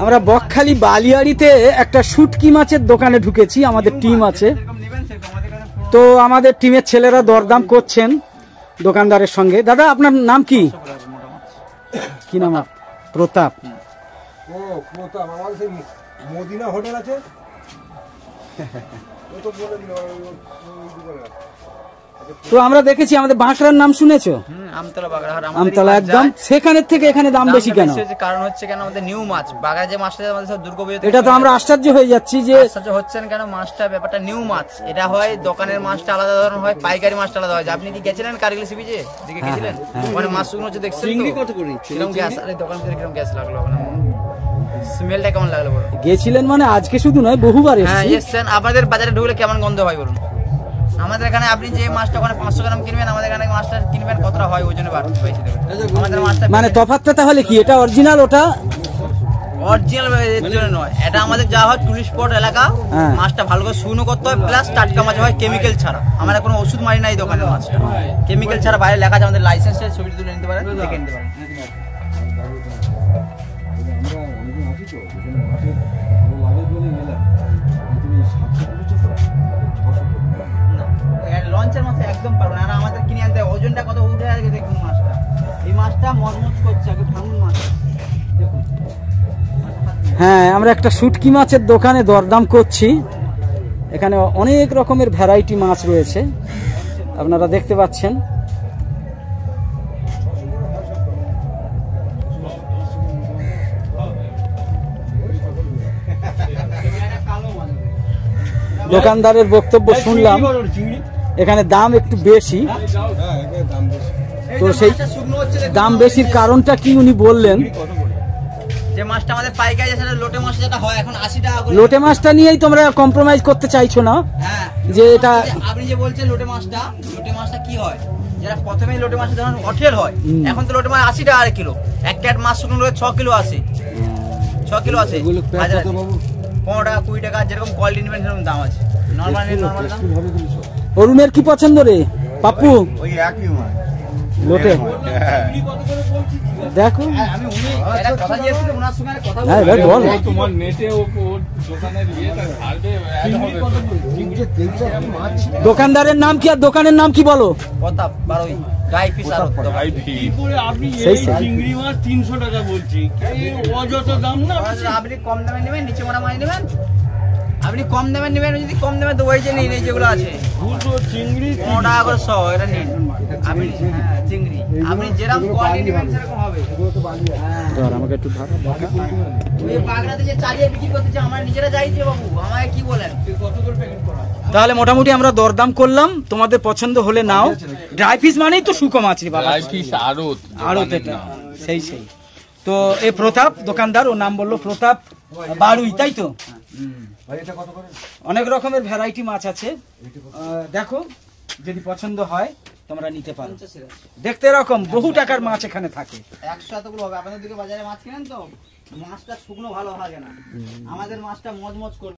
আমরা বকখালি বালিয়াড়িতে একটা শুটকি মাছের দোকানে ঢুকেছি, আমাদের টিম আছে। তো আমাদের টিমের ছেলেরা দরদাম করছেন দোকানদারের সঙ্গে। দাদা আপনার নাম কি? কি নাম? প্রতাপ। ও প্রতাপ, আমার সেই মদিনা হোটেল আছে ও তো বলে দিল। তো আমরা দেখেছি আমাদের বাঁকড়ার নাম শুনেছো? আমতলা বাগড়াহাট। আমতলা একদম। সেখানে থেকে এখানে দাম বেশি কেন? কারণ হচ্ছে কেন আমাদের নিউ মাছ বাগড়া যে মাছটা আমাদের সব দুর্গাপূজাতে, এটা তো আমরা আশ্চর্য হয়ে যাচ্ছি যে আশ্চর্য হচ্ছেন কেন। মাছটা ব্যাপারটা নিউ মাছ, এটা হয় দোকানের মাছটা আলাদা ধরনের হয়, পাইকারি মাছটা আলাদা হয়। আপনি কি গেছিলেন কারগিল সি বিচে দিকে গেছিলেন? মানে মাছ শুকনো হচ্ছে দেখছেন তো কত করে কিরকম গ্যাস, আরে দোকান থেকে কিরকম গ্যাস লাগলো, মানে স্মেলটা কেমন লাগলো বলো? গেছিলেন মানে আজকে শুধু নয় বহুবার এসেছি। হ্যাঁ এসেছেন। আপনাদের বাজারে ঢুকলে কেমন গন্ধ হয় বলুন? আমাদের এখানে আপনি যে মাছটা ওখানে 500 গ্রাম কিনবেন, আমাদের এখানে মাছটা কিনবেন কতটা হয় ওজনে বেশি দেবেন। আমাদের মাছটা মানে তফাৎটা তাহলে কি? এটা অরিজিনাল, ওটা অরিজিনাল এর জন্য নয়, এটা আমাদের যা হয় টুরিস্ট স্পট এলাকা, মাছটা ভালো করে শুকনো করতে হয়, প্লাস টাটকা মাছ হয় কেমিক্যাল ছাড়া। আমরা কোনো ওষুধ মারি নাই দোকানের মাছ, কেমিক্যাল ছাড়া। বাইরে লেখা আছে আমাদের লাইসেন্সের, ছবি তুলে নিতে পারেন, দেখে নিতে পারেন। লঞ্চের মাছ একদম পারবো না, আমাদের কিনে আনতে ওজনটা কত উঠে আছে দেখুন। মাছটা এই মাছটা মজমজ করছে, আগে ভাঙুন মাছ দেখুন। হ্যাঁ, আমরা একটা শুটকি মাছের দোকানে দরদাম করছি। এখানে অনেক রকমের ভ্যারাইটি মাছ রয়েছে, আপনারা দেখতে পাচ্ছেন। দোকানদারের বক্তব্য শুনলাম, এখানে দাম একটু বেশি। তো সেই দাম বেশির কারণটা কি উনি বললেন? যে মাছটা আমাদের পাইকারি যেটা লোটে মাছ যেটা হয় এখন 80 টাকা করে। লোটে মাছটা নিয়েই তোমরা কম্প্রোমাইজ করতে চাইছো না? হ্যাঁ, যে এটা আপনি যে বলছেন লোটে মাছটা কি হয়, যারা প্রথমেই লোটে মাছ যখন অঠেল হয়, এখন তো লোটে মাছ 80 টাকা আর কিলো। এক ক্যাট মাছ শুকনো 6 কিলো আছে, 6 কিলো আছে। 15 টাকা 20 টাকা যেরকম কোয়ালিটি নেবেন সেরকম দাম আছে। নরমাল দাম। অরুণের কি পছন্দ রে পাপ্পু? ওই একই মাছ লোটে। দেখো আমি উনি এটা কথা দিয়েছিল ওনার সঙ্গে কথা হ্যাঁ ভাই বল। তোমার নেটে ওর দোকানের ইয়েটা ছাড়বে অ্যাড হবে। দোকানদারের নাম কি আর দোকানের নাম কি বলো? প্রতাপ বারোই গাই পিস আর কি করে আপনি এই চিংড়ি মাছ 300 টাকা বলছি, এই অযথা দাম না। আপনি কম দামে নেবেন, নিচে মারা মাছ নেবেন, আপনি কম দামে নেবেন। যদি কম দামে তো ওই যে নিন, এই যেগুলো আছে দুটো চিংড়ি 15 টাকা করে 100, এটা নিন আপনি। হ্যাঁ চিংড়ি আপনি যেরকম কোয়ালিটি নেবেন সেরকম হবে। ধর আমাকে একটু ধর। এই বাগড়াতে যে চালিয়ে বিক্রি করতেছে আমরা নিজেরা যাইছে বাবু, আমায় কি বলেন কত করে প্যাকেট করা? তাহলে মোটামুটি আমরা দরদাম করলাম, তোমাদের পছন্দ হলে নাও। ড্রাই ফিশ মানেই তো শুকো মাছ রে বাবা, ড্রাই ফিশ আড়ত। এটা সেই সেই। তো এই প্রতাপ দোকানদার, ও নাম বললো প্রতাপ বারুই, তাই তো? অনেক রকমের ভ্যারাইটি মাছ আছে, দেখো যদি পছন্দ হয় তোমরা নিতে পারো। দেখতে এরকম বহু টাকার মাছ এখানে থাকে। 100 এতগুলো হবে। আপনাদের দিকে বাজারে মাছ কিনেন তো মাছটা শুকনো ভালো লাগে না, আমাদের মাছটা মজমজ করবে।